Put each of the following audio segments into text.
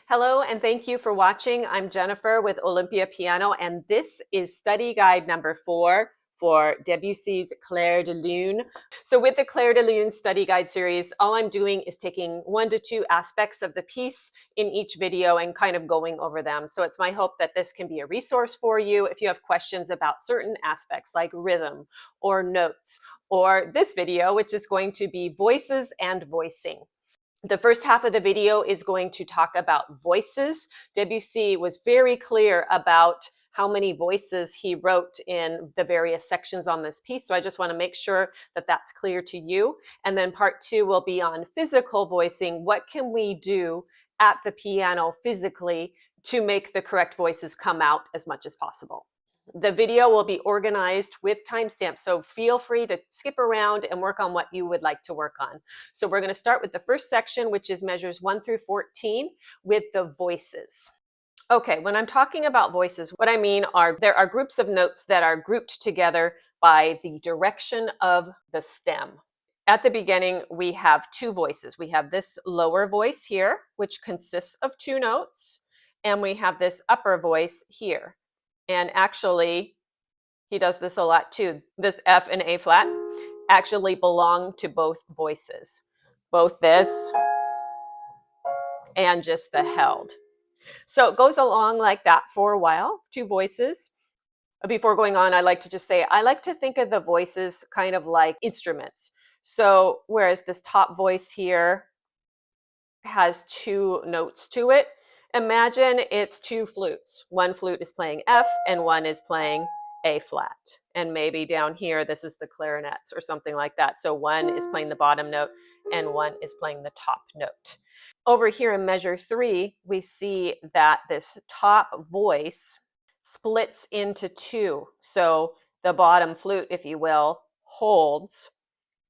Hello, and thank you for watching. I'm Jennifer with Olympia Piano, and this is study guide number 4 for Debussy's Clair de Lune. So with the Clair de Lune study guide series, all I'm doing is taking 1 to 2 aspects of the piece in each video and kind of going over them. So it's my hope that this can be a resource for you if you have questions about certain aspects like rhythm or notes, or this video, which is going to be voices and voicing. The first half of the video is going to talk about voices. Debussy was very clear about how many voices he wrote in the various sections on this piece. So I just want to make sure that that's clear to you. And then part 2 will be on physical voicing. What can we do at the piano physically to make the correct voices come out as much as possible? The video will be organized with timestamps, so feel free to skip around and work on what you would like to work on. So we're going to start with the first section, which is measures 1 through 14 with the voices. Okay, when I'm talking about voices, what I mean are there are groups of notes that are grouped together by the direction of the stem. At the beginning, we have 2 voices. We have this lower voice here, which consists of 2 notes, and we have this upper voice here. And actually, he does this a lot too. This F and A flat actually belong to both voices, both this and just the held. So it goes along like that for a while, 2 voices. Before going on, I like to just say, I like to think of the voices kind of like instruments. So whereas this top voice here has 2 notes to it, imagine it's 2 flutes. One flute is playing F and one is playing A flat. And maybe down here, this is the clarinets or something like that. So one is playing the bottom note and one is playing the top note. Over here in measure 3, we see that this top voice splits into 2. So the bottom flute, if you will, holds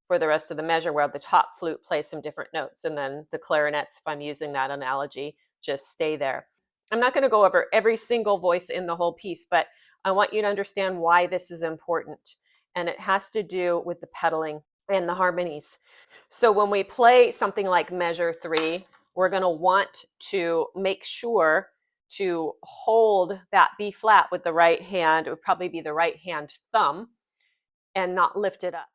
for the rest of the measure, where the top flute plays some different notes, and then the clarinets, if I'm using that analogy, just stay there. I'm not going to go over every single voice in the whole piece, but I want you to understand why this is important. And it has to do with the pedaling and the harmonies. So when we play something like measure 3, we're going to want to make sure to hold that B flat with the right hand. It would probably be the right hand thumb, and not lift it up.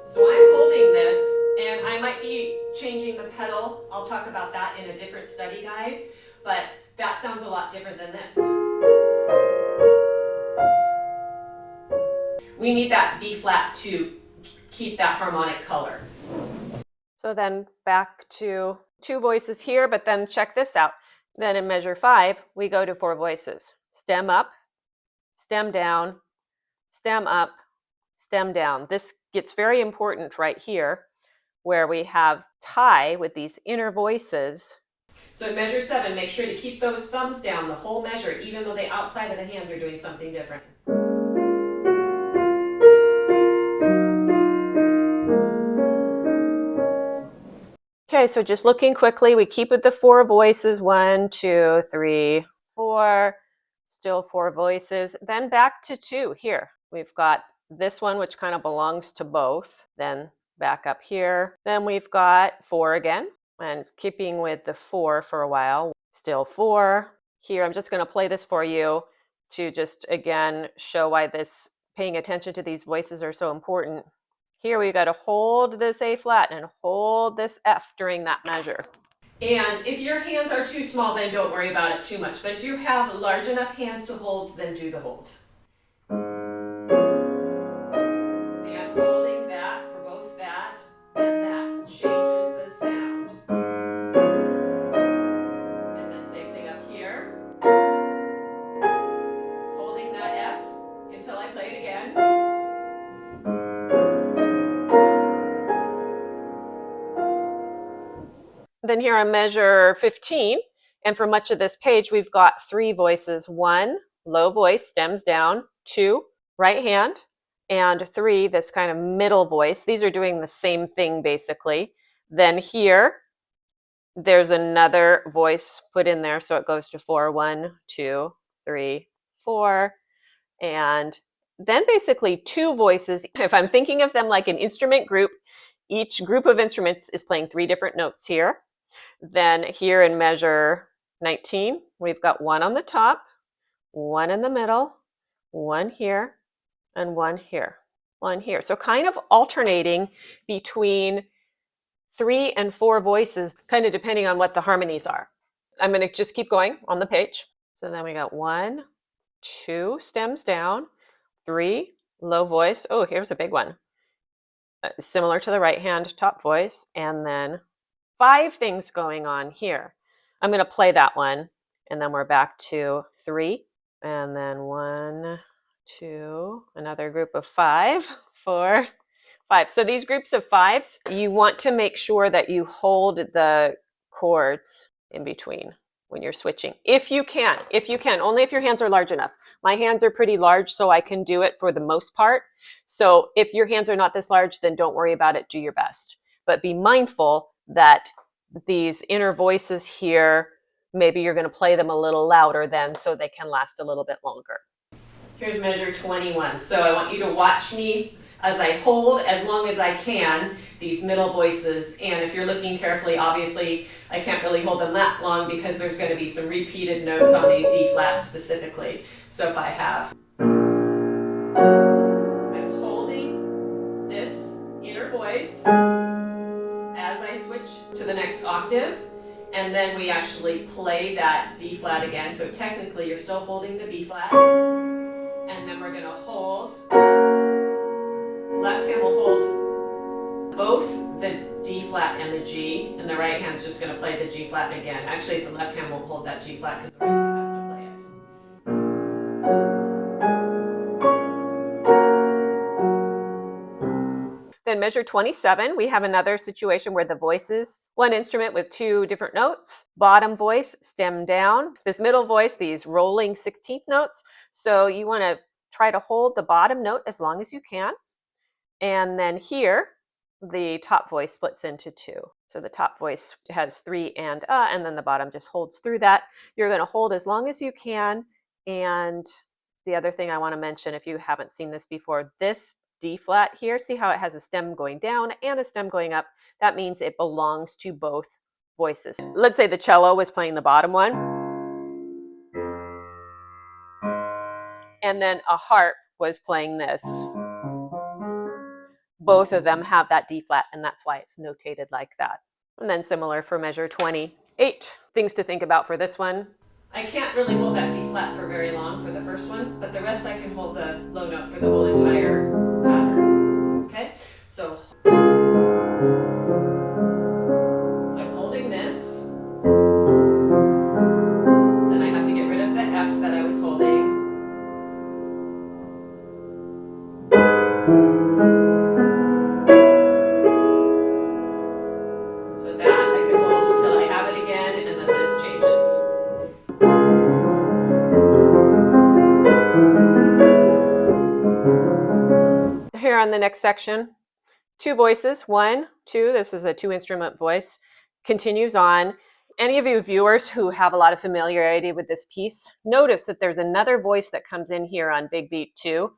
So I'm holding this, and I might be changing the pedal. I'll talk about that in a different study guide, but that sounds a lot different than this. We need that B flat to keep that harmonic color. So then back to 2 voices here, but then check this out. Then in measure 5, we go to 4 voices. Stem up, stem down, stem up, stem down. This gets very important right here, where we have tie with these inner voices. So in measure 7, make sure to keep those thumbs down the whole measure, even though the outside of the hands are doing something different. Okay, so just looking quickly, we keep with the 4 voices, 1, 2, 3, 4, still 4 voices. Then back to 2 here. We've got this one, which kind of belongs to both. Then back up here. Then we've got 4 again, and keeping with the 4 for a while. Still 4. Here, I'm just going to play this for you to just, again, show why this paying attention to these voices are so important. Here we got to hold this A flat and hold this F during that measure. And if your hands are too small, then don't worry about it too much. But if you have large enough hands to hold, then do the hold. See, I'm holding that for both that and that. Changes the sound. And then same thing up here. Holding that F until I play it again. Then here on measure 15, and for much of this page, we've got 3 voices. 1, low voice, stems down. 2, right hand. And 3, this kind of middle voice. These are doing the same thing, basically. Then here, there's another voice put in there, so it goes to 4. 1, 2, 3, 4. And then basically 2 voices. If I'm thinking of them like an instrument group, Each group of instruments is playing 3 different notes here. Then here in measure 19, we've got one on the top, one in the middle, one here, and one here, one here. So kind of alternating between 3 and 4 voices, kind of depending on what the harmonies are. I'm going to just keep going on the page. So then we got 1, 2 stems down, 3 low voice. Oh, here's a big one. Similar to the right hand top voice, and then 5 things going on here. I'm going to play that one, and then we're back to 3, and then 1, 2, another group of 5, 4, 5. So these groups of 5s, you want to make sure that you hold the chords in between when you're switching. If you can, only if your hands are large enough. My hands are pretty large, so I can do it for the most part. So if your hands are not this large, then don't worry about it, do your best. But be mindful that these inner voices here, maybe you're going to play them a little louder then so they can last a little bit longer. Here's measure 21. So I want you to watch me as I hold as long as I can these middle voices. And if you're looking carefully, obviously I can't really hold them that long because there's going to be some repeated notes on these D flats specifically. So if I have, I'm holding this inner voice as I switch to the next octave, and then we actually play that D flat again. So technically you're still holding the B flat, and then we're going to hold, left hand will hold both the D flat and the G, and the right hand's just going to play the G flat again. Actually, the left hand won't hold that G flat because the right hand has to play it. Then measure 27, we have another situation where the voices, one instrument with 2 different notes, bottom voice, stem down. This middle voice, these rolling 16th notes. So you want to try to hold the bottom note as long as you can. And then here, the top voice splits into 2. So the top voice has 3 and then the bottom just holds through that. You're going to hold as long as you can. And the other thing I want to mention, if you haven't seen this before, this D flat here, see how it has a stem going down and a stem going up? That means it belongs to both voices. Let's say the cello was playing the bottom one, and then a harp was playing this. Both of them have that D flat, and that's why it's notated like that. And then similar for measure 28. Things to think about for this one. I can't really hold that D flat for very long for the first one, but the rest I can hold the low note for the whole entire pattern. Okay, so I'm holding this. Then I have to get rid of the F that I was holding. So that I can hold until I have it again, and then this changes. Here on the next section, 2 voices, 1, 2, this is a 2-instrument voice, continues on. Any of you viewers who have a lot of familiarity with this piece, notice that there's another voice that comes in here on Big Beat 2.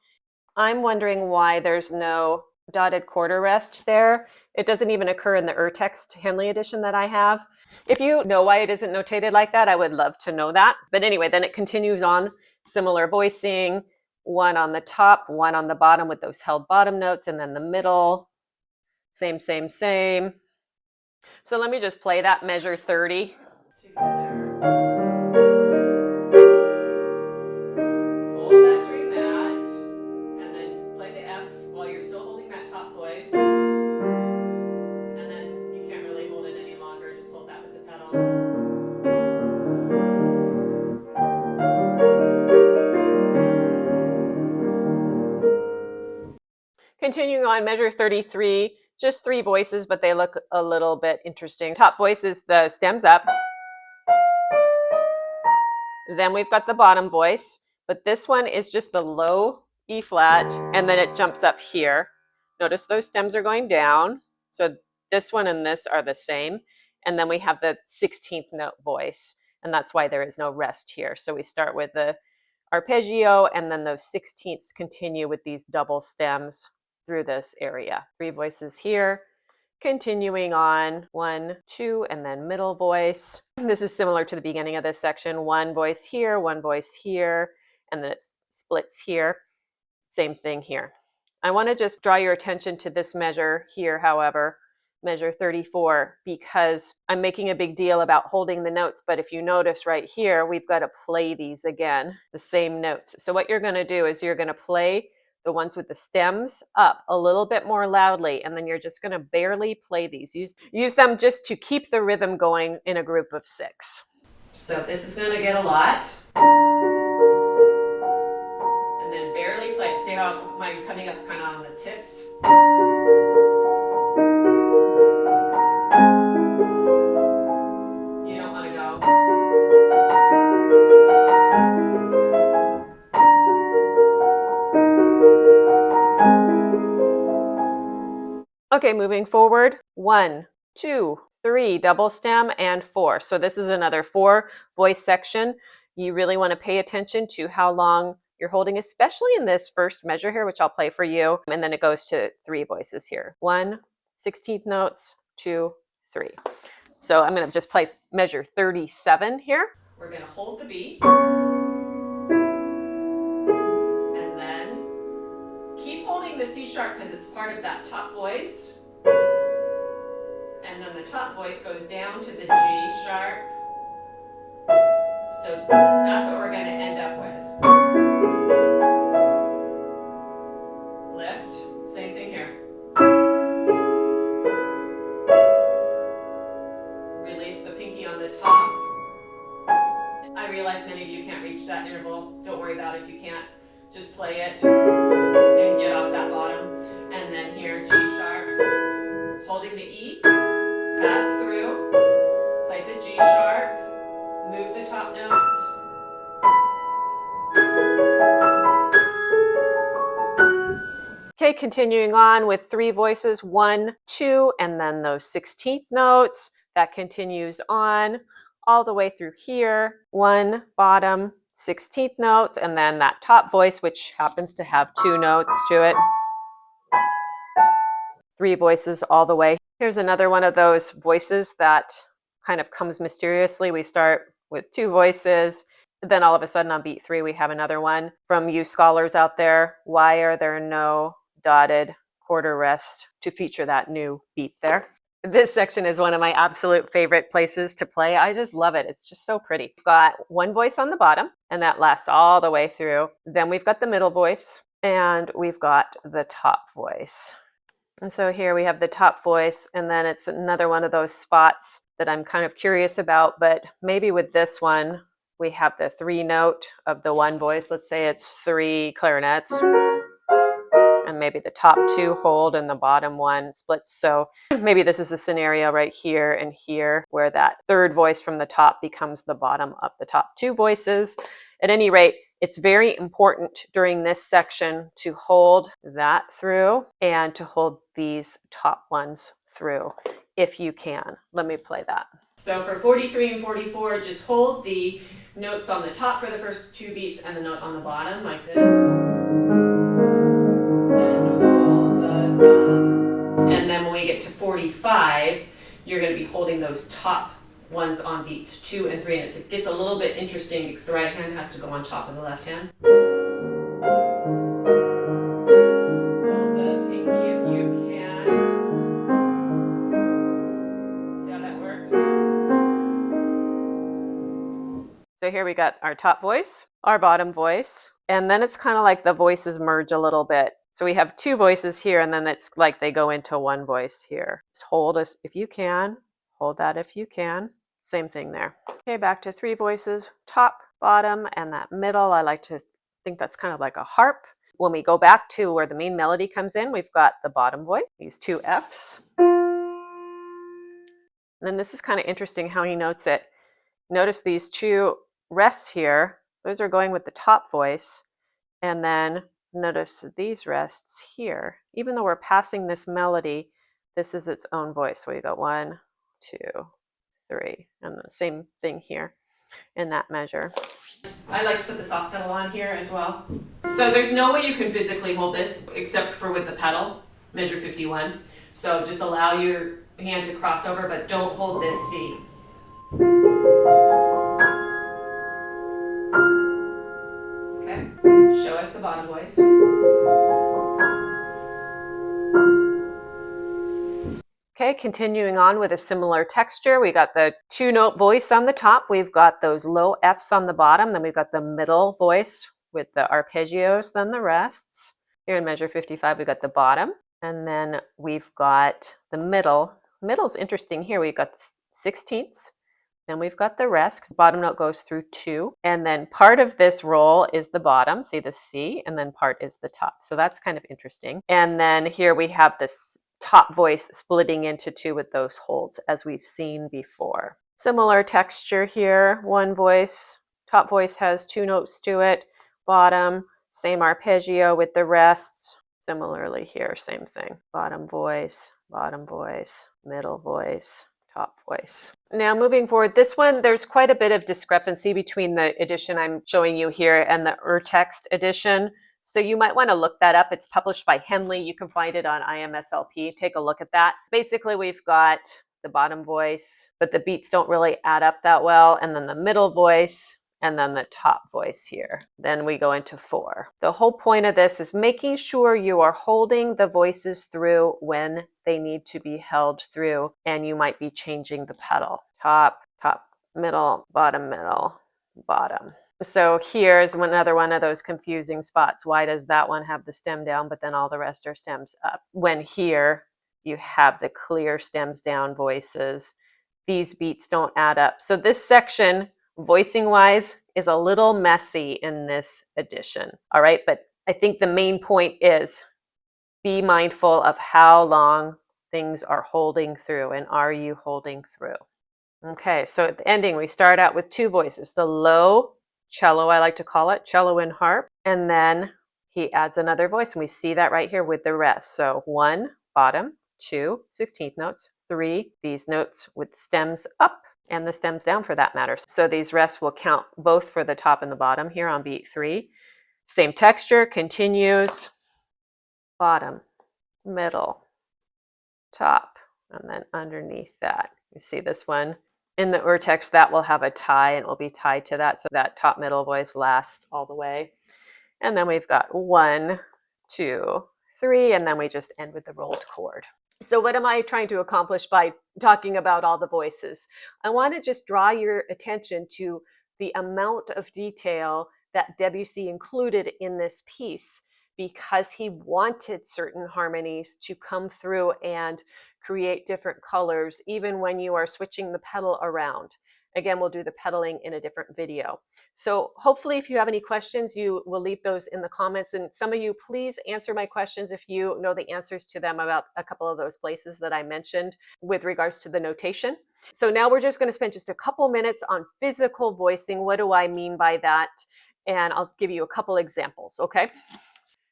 I'm wondering why there's no dotted quarter rest there. It doesn't even occur in the Urtext Henley edition that I have. If you know why it isn't notated like that, I would love to know that. But anyway, then it continues on, similar voicing, 1 on the top, 1 on the bottom with those held bottom notes, and then the middle, same, same, same. So let me just play that measure 30 together. Hold that during that, and then play the F while you're still holding that top voice. And then you can't really hold it any longer, just hold that with the pedal. Continuing on measure 33, just 3 voices, but they look a little bit interesting. Top voice is the stems up. Then we've got the bottom voice, but this one is just the low E flat, and then it jumps up here. Notice those stems are going down. So this one and this are the same. And then we have the 16th note voice, and that's why there is no rest here. So we start with the arpeggio, and then those 16ths continue with these double stems through this area. 3 voices here, Continuing on, 1, 2, and then middle voice. This is similar to the beginning of this section. One voice here, and then it splits here. Same thing here. I want to just draw your attention to this measure here, however, measure 34, because I'm making a big deal about holding the notes, but if you notice right here, we've got to play these again, the same notes. So what you're going to do is you're going to play the ones with the stems up a little bit more loudly, and then you're just going to barely play these. Use them just to keep the rhythm going in a group of 6. So this is going to get a lot. And then barely play. See how I'm coming up kind of on the tips? You don't want to go. Okay, moving forward. 1, 2, 3, double stem, and 4. So this is another 4 voice section. You really want to pay attention to how long you're holding, especially in this first measure here, which I'll play for you. And then it goes to 3 voices here. 1, 16th notes, 2, 3. So I'm going to just play measure 37 here. We're going to hold the beat. And then keep holding the C sharp because it's part of that top voice. And then the top voice goes down to the G sharp. So that's what we're going to end up with. Lift. Same thing here. Release the pinky on the top. I realize many of you can't reach that interval. Don't worry about it if you can't. Just play it and get off that bottom. And then here, G sharp. Holding the E. Pass through. Play the G sharp. Move the top notes. Okay, continuing on with 3 voices, 1, 2, and then those 16th notes. That continues on all the way through here. 1, bottom, 16th notes, and then that top voice, which happens to have 2 notes to it. 3 voices all the way. Here's another one of those voices that kind of comes mysteriously. We start with 2 voices. Then all of a sudden on beat 3, we have another one. From you scholars out there, why are there no dotted quarter rests to feature that new beat there? This section is one of my absolute favorite places to play. I just love it. It's just so pretty. We've got 1 voice on the bottom, and that lasts all the way through. Then we've got the middle voice, and we've got the top voice. And so here we have the top voice, and then it's another one of those spots that I'm kind of curious about, but maybe with this one, we have the 3 note of the 1 voice. Let's say it's 3 clarinets, and maybe the top 2 hold and the bottom 1 splits. So maybe this is a scenario right here and here where that 3rd voice from the top becomes the bottom of the top 2 voices. At any rate, it's very important during this section to hold that through and to hold these top ones through if you can. Let me play that. So for 43 and 44, just hold the notes on the top for the first 2 beats and the note on the bottom like this. Then hold the thumb. And then when we get to 45, you're going to be holding those top ones on beats 2 and 3, and it gets a little bit interesting because the right hand has to go on top of the left hand. Hold the pinky if you can. See how that works? So here we got our top voice, our bottom voice, and then it's kind of like the voices merge a little bit. So we have 2 voices here, and then it's like they go into 1 voice here. Just hold us if you can. Hold that if you can. Same thing there. Okay, back to 3 voices, top, bottom, and that middle. I like to think that's kind of like a harp. When we go back to where the main melody comes in, we've got the bottom voice, these 2 Fs. And then this is kind of interesting how he notes it. Notice these 2 rests here. Those are going with the top voice. And then notice these rests here. Even though we're passing this melody, this is its own voice. So we got 1, 2, 3, and the same thing here in that measure. I like to put the soft pedal on here as well. So there's no way you can physically hold this except for with the pedal. measure 51. So just allow your hand to cross over, but don't hold this C. Okay, show us the bottom voice. Okay, continuing on with a similar texture, we got the two-note voice on the top, we've got those low Fs on the bottom, then we've got the middle voice with the arpeggios, then the rests. Here in measure 55, we've got the bottom, and then we've got the middle. Middle's interesting here, we've got the 16ths, then we've got the rest, because bottom note goes through 2, and then part of this roll is the bottom, see the C, and then part is the top. So that's kind of interesting. And then here we have this top voice splitting into 2 with those holds, as we've seen before. Similar texture here, one voice, top voice has 2 notes to it, bottom, same arpeggio with the rests. Similarly here, same thing, bottom voice, middle voice, top voice. Now moving forward, this one, there's quite a bit of discrepancy between the edition I'm showing you here and the urtext edition. So you might want to look that up. It's published by Henley. You can find it on IMSLP. Take a look at that. Basically, we've got the bottom voice, but the beats don't really add up that well. And then the middle voice, and then the top voice here. Then we go into 4. The whole point of this is making sure you are holding the voices through when they need to be held through, and you might be changing the pedal. Top, middle, bottom. So here's another one of those confusing spots. Why does that one have the stem down, but then all the rest are stems up? When here you have the clear stems down voices, these beats don't add up. So this section, voicing wise, is a little messy in this edition. All right, but I think the main point is be mindful of how long things are holding through, and are you holding through? Okay, so at the ending, we start out with 2 voices, the low cello, I like to call it, cello and harp, and then he adds another voice, and we see that right here with the rest. So 1, bottom, 2, 16th notes, 3, these notes with stems up and the stems down for that matter. So these rests will count both for the top and the bottom here on beat 3. Same texture, continues, bottom, middle, top, and then underneath that. You see this one? In the urtext, that will have a tie, and it will be tied to that, so that top middle voice lasts all the way. And then we've got 1, 2, 3, and then we just end with the rolled chord. So what am I trying to accomplish by talking about all the voices? I want to just draw your attention to the amount of detail that Debussy included in this piece, because he wanted certain harmonies to come through and create different colors, even when you are switching the pedal around. Again, we'll do the pedaling in a different video. So hopefully if you have any questions, you will leave those in the comments. And some of you, please answer my questions if you know the answers to them about a couple of those places that I mentioned with regards to the notation. So now we're just going to spend just a couple minutes on physical voicing. What do I mean by that? And I'll give you a couple examples, okay?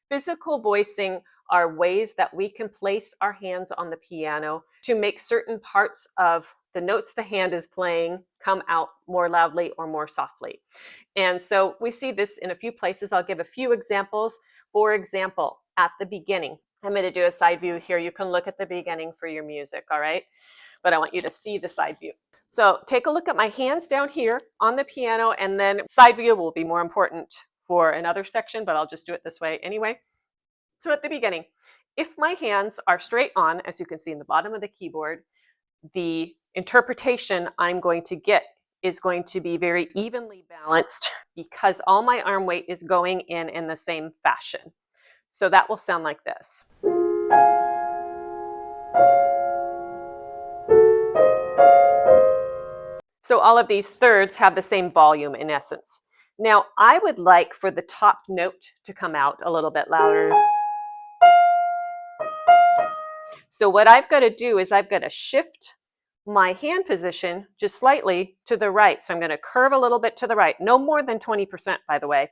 Physical voicing are ways that we can place our hands on the piano to make certain parts of the notes the hand is playing come out more loudly or more softly. And so we see this in a few places. I'll give a few examples. For example, at the beginning, I'm going to do a side view here. You can look at the beginning for your music, all right? But I want you to see the side view. So take a look at my hands down here on the piano, and then side view will be more important for another section, but I'll just do it this way anyway. So at the beginning, if my hands are straight on, as you can see in the bottom of the keyboard, the interpretation I'm going to get is going to be very evenly balanced, because all my arm weight is going in the same fashion. So that will sound like this. So all of these thirds have the same volume in essence. Now, I would like for the top note to come out a little bit louder. So what I've got to do is I've got to shift my hand position just slightly to the right. So I'm going to curve a little bit to the right, no more than 20%, by the way.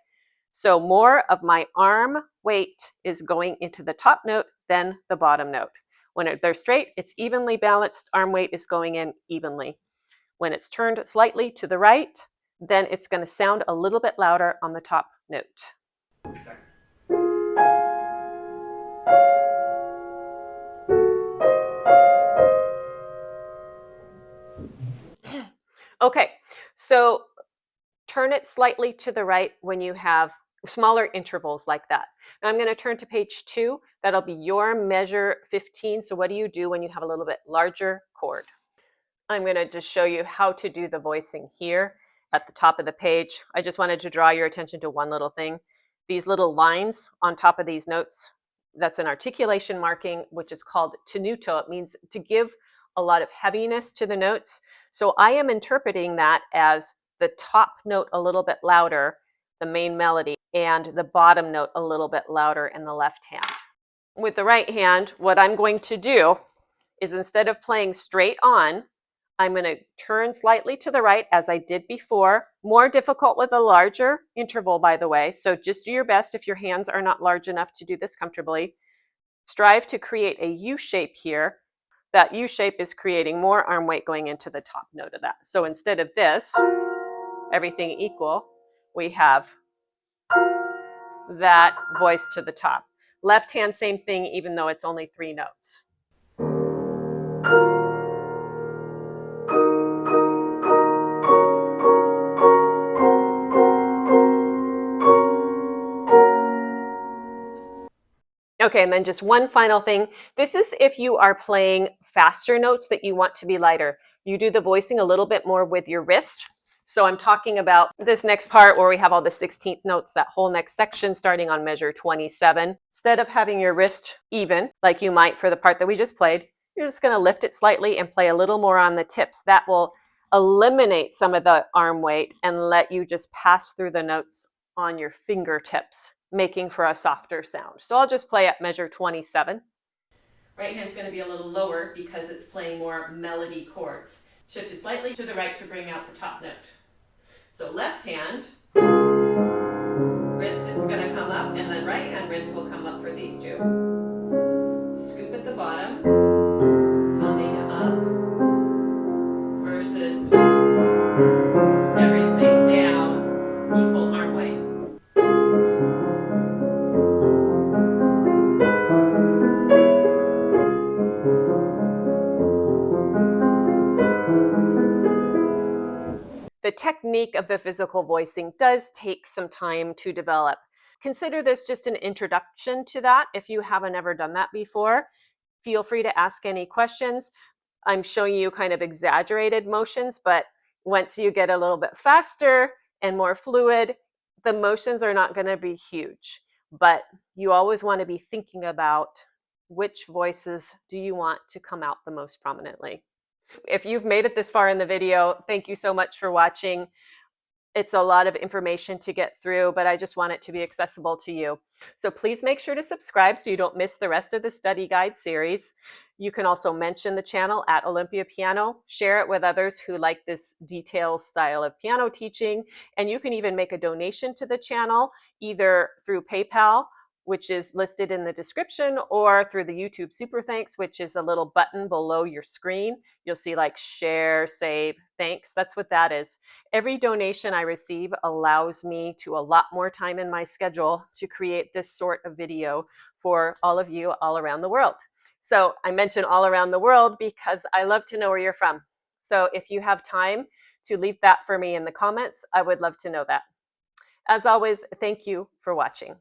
So more of my arm weight is going into the top note than the bottom note. When they're straight, it's evenly balanced. Arm weight is going in evenly. When it's turned slightly to the right, then it's going to sound a little bit louder on the top note. Exactly. Okay, so turn it slightly to the right when you have smaller intervals like that. Now I'm going to turn to page 2. That'll be your measure 15. So what do you do when you have a little bit larger chord? I'm going to just show you how to do the voicing here at the top of the page. I just wanted to draw your attention to one little thing. These little lines on top of these notes, that's an articulation marking, which is called tenuto. It means to give a lot of heaviness to the notes. So I am interpreting that as the top note a little bit louder, the main melody, and the bottom note a little bit louder in the left hand. With the right hand, what I'm going to do is instead of playing straight on, I'm going to turn slightly to the right as I did before. More difficult with a larger interval, by the way. So just do your best if your hands are not large enough to do this comfortably. Strive to create a U shape here. That U shape is creating more arm weight going into the top note of that. So instead of this, everything equal, we have that voice to the top. Left hand, same thing, even though it's only 3 notes. Okay, and then just one final thing. This is if you are playing faster notes that you want to be lighter. You do the voicing a little bit more with your wrist. So I'm talking about this next part where we have all the 16th notes, that whole next section starting on measure 27. Instead of having your wrist even, like you might for the part that we just played, you're just going to lift it slightly and play a little more on the tips. That will eliminate some of the arm weight and let you just pass through the notes on your fingertips, making for a softer sound. So I'll just play at measure 27. Right hand's going to be a little lower because it's playing more melody chords. Shift it slightly to the right to bring out the top note. So left hand, wrist is going to come up, and then right hand wrist will come up for these two. Scoop at the bottom, coming up, versus everything down, equal arm weight. The technique of the physical voicing does take some time to develop. Consider this just an introduction to that. If you haven't ever done that before, feel free to ask any questions. I'm showing you kind of exaggerated motions, but once you get a little bit faster and more fluid, the motions are not going to be huge. But you always want to be thinking about which voices do you want to come out the most prominently. If you've made it this far in the video, thank you so much for watching. It's a lot of information to get through, but I just want it to be accessible to you. So please make sure to subscribe so you don't miss the rest of the study guide series. You can also mention the channel at Olympia Piano, share it with others who like this detailed style of piano teaching, and you can even make a donation to the channel either through PayPal, which is listed in the description, or through the YouTube Super Thanks, which is a little button below your screen. You'll see like share, save, thanks. That's what that is. Every donation I receive allows me to allot more time in my schedule to create this sort of video for all of you all around the world. So I mention all around the world because I love to know where you're from. So if you have time to leave that for me in the comments, I would love to know that. As always, thank you for watching.